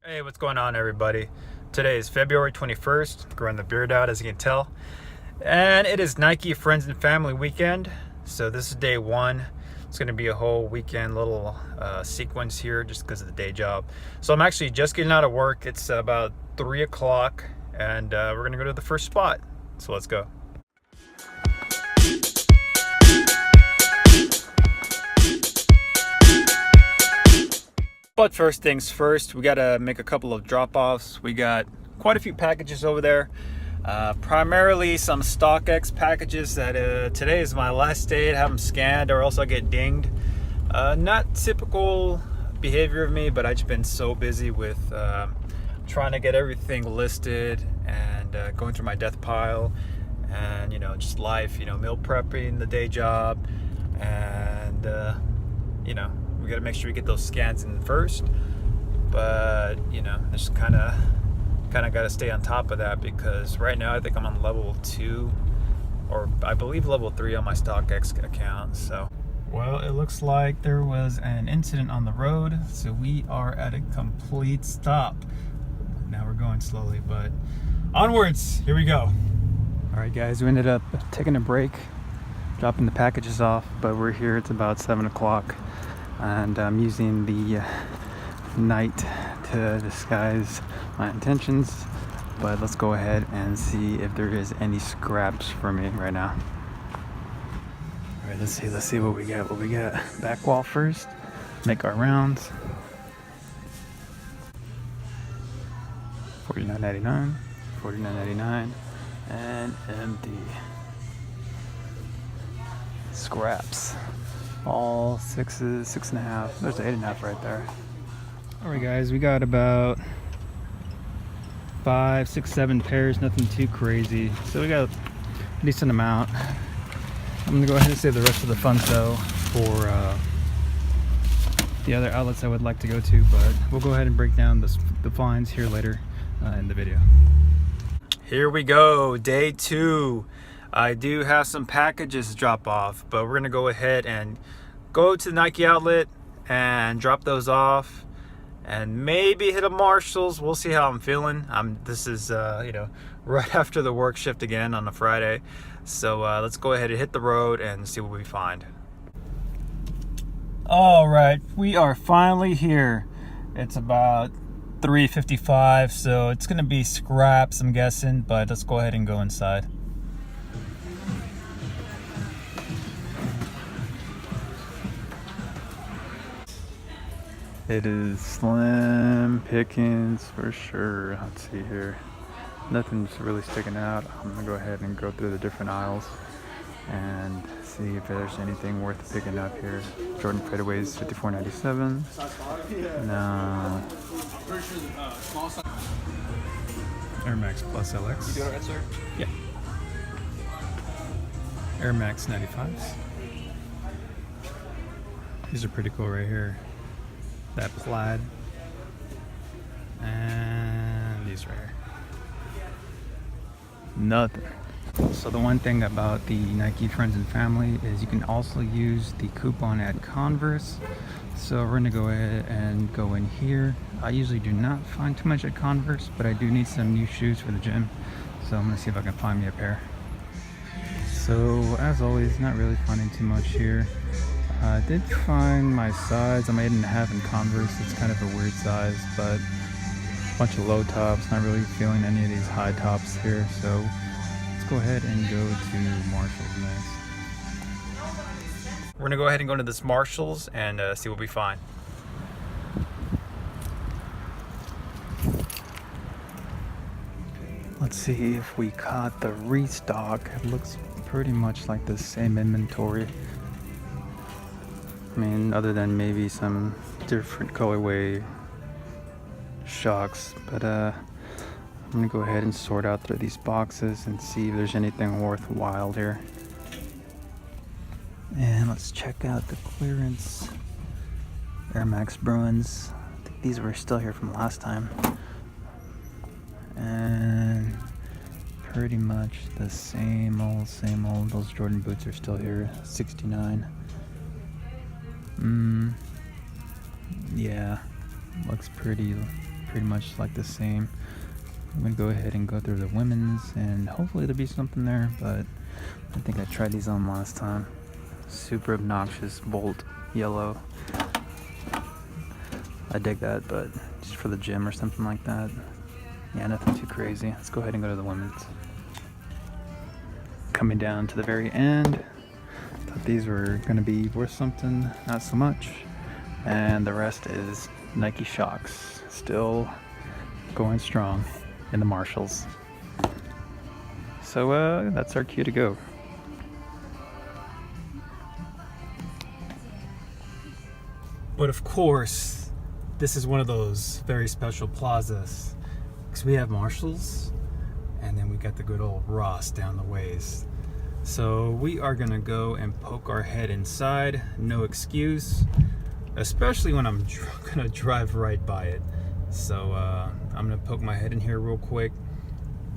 Hey, what's going on, everybody? Today is February 21st. Growing the beard out, as you can tell. And it is Nike Friends and Family Weekend. So this is day one. It's going to be a whole weekend little sequence here just because of the day job. So I'm actually just getting out of work. It's about 3 o'clock and we're going to go to the first spot. So let's go. But first things first, we got to make a couple of drop-offs. We got quite a few packages over there. Primarily some StockX packages that today is my last day to have them scanned or else I'll get dinged. Not typical behavior of me, but I've just been so busy with trying to get everything listed and going through my death pile and, you know, just life, you know, meal prepping, the day job, and, you know, we got to make sure we get those scans in first. But, you know, I just kind of got to stay on top of that because right now I think I'm on level 2 or I believe level 3 on my StockX account. So, well, it looks like there was an incident on the road, so we are at a complete stop. Now we're going slowly, but onwards. Here we go. All right, guys, we ended up taking a break, dropping the packages off, but we're here. It's about 7 o'clock, and I'm using the night to disguise my intentions. But let's go ahead and see if there is any scraps for me right now. All right, let's see what we got. Back wall first. Make our rounds. $49.99, $49.99, and empty. Scraps. All sixes, 6.5. There's 8.5 right there. Alright, guys, we got about 5, 6, 7 pairs, nothing too crazy. So we got a decent amount. I'm gonna go ahead and save the rest of the funds though for the other outlets I would like to go to, but we'll go ahead and break down the finds here later in the video. Here we go, day 2. I do have some packages to drop off, but we're gonna go ahead and go to the Nike outlet and drop those off and maybe hit a Marshall's. We'll see how I'm feeling. This is you know, right after the work shift again on a Friday, so let's go ahead and hit the road and see what we find. All right, we are finally here. It's about 3:55, so it's gonna be scraps, I'm guessing, but let's go ahead and go inside. It is slim pickings for sure. Let's see here. Nothing's really sticking out. I'm gonna go ahead and go through the different aisles and see if there's anything worth picking up here. Jordan fadeaways, $54.97. No. Air Max Plus LX. You doing it right, sir? Yeah. Air Max 95s. These are pretty cool right here. That plaid. And these right here. Nothing. So the one thing about the Nike Friends and Family is you can also use the coupon at Converse. So we're gonna go ahead and go in here. I usually do not find too much at Converse, but I do need some new shoes for the gym. So I'm gonna see if I can find me a pair. So as always, not really finding too much here. I did find my size. I'm 8.5 in Converse. It's kind of a weird size, but a bunch of low tops. Not really feeling any of these high tops here. So let's go ahead and go to Marshall's next. We're gonna go ahead and go to this Marshall's and see what we find. Let's see if we caught the restock. It looks pretty much like the same inventory. I mean, other than maybe some different colorway shocks, but I'm gonna go ahead and sort out through these boxes and see if there's anything worthwhile here. And let's check out the clearance Air Max Bruins. I think these were still here from last time. And pretty much the same old. Those Jordan boots are still here, 69. Yeah, looks pretty pretty much like the same. I'm gonna go ahead and go through the women's, and hopefully there'll be something there, but I think I tried these on last time. Super obnoxious bolt yellow. I dig that, but just for the gym or something like that. Yeah, nothing too crazy. Let's go ahead and go to the women's. Coming down to the very end. Thought these were gonna be worth something, not so much. And the rest is Nike Shox. Still going strong in the Marshalls. So that's our cue to go. But of course, this is one of those very special plazas, because we have Marshalls and then we got the good old Ross down the ways. So we are gonna go and poke our head inside, no excuse, especially when I'm gonna drive right by it. So I'm gonna poke my head in here real quick,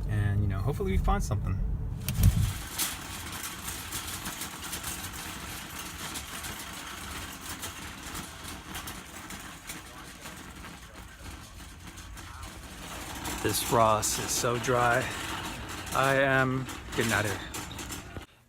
and you know, hopefully we find something. This Ross is so dry. I am getting out of here.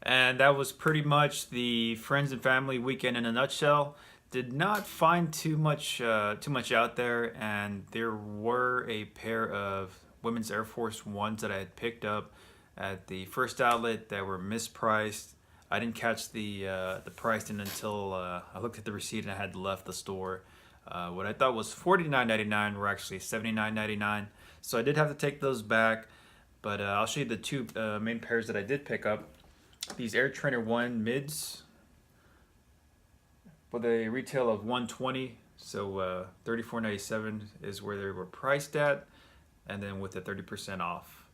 And that was pretty much the friends and family weekend in a nutshell. Did not find too much out there, and there were a pair of women's Air Force Ones that I had picked up at the first outlet that were mispriced. I didn't catch the pricing until I looked at the receipt and I had left the store. What I thought was $49.99 were actually $79.99. So I did have to take those back, but I'll show you the two main pairs that I did pick up. These Air Trainer 1 mids with a retail of $120, so $34.97 is where they were priced at, and then with the 30% off.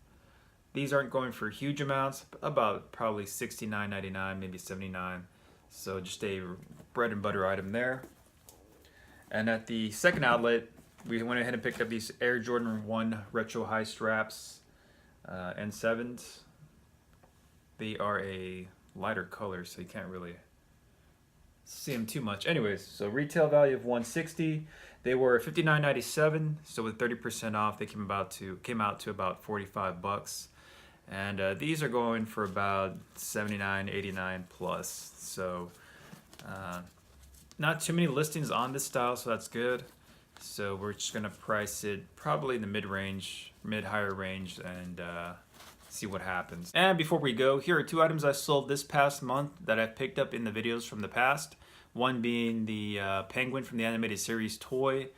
These aren't going for huge amounts, about probably $69.99, maybe $79. So just a bread and butter item there. And at the second outlet, we went ahead and picked up these Air Jordan 1 Retro High Straps N7s. They are a lighter color, so you can't really see them too much. Anyways, so retail value of $160. They were $59.97, so with 30% off, they came out to about $45. And these are going for about $79, $89 plus. So not too many listings on this style, so that's good. So we're just gonna price it probably in the mid-higher range, and see what happens. And before we go, here are two items I sold this past month that I've picked up in the videos from the past. One being the Penguin from the animated series toy.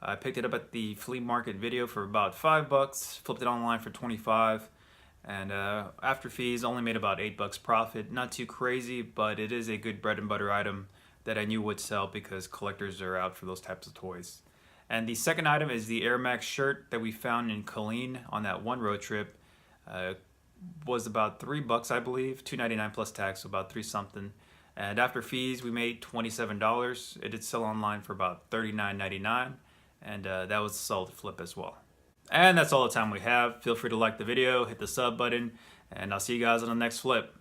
I picked it up at the flea market video for about $5, flipped it online for $25, and after fees only made about $8 profit. Not too crazy, but it is a good bread and butter item that I knew would sell because collectors are out for those types of toys. And the second item is the Air Max shirt that we found in Killeen on that one road trip. Was about $3, I believe, $2.99 plus tax, so about $3 something. And after fees, we made $27. It did sell online for about $39.99, and that was a solid flip as well. And that's all the time we have. Feel free to like the video, hit the sub button, and I'll see you guys on the next flip.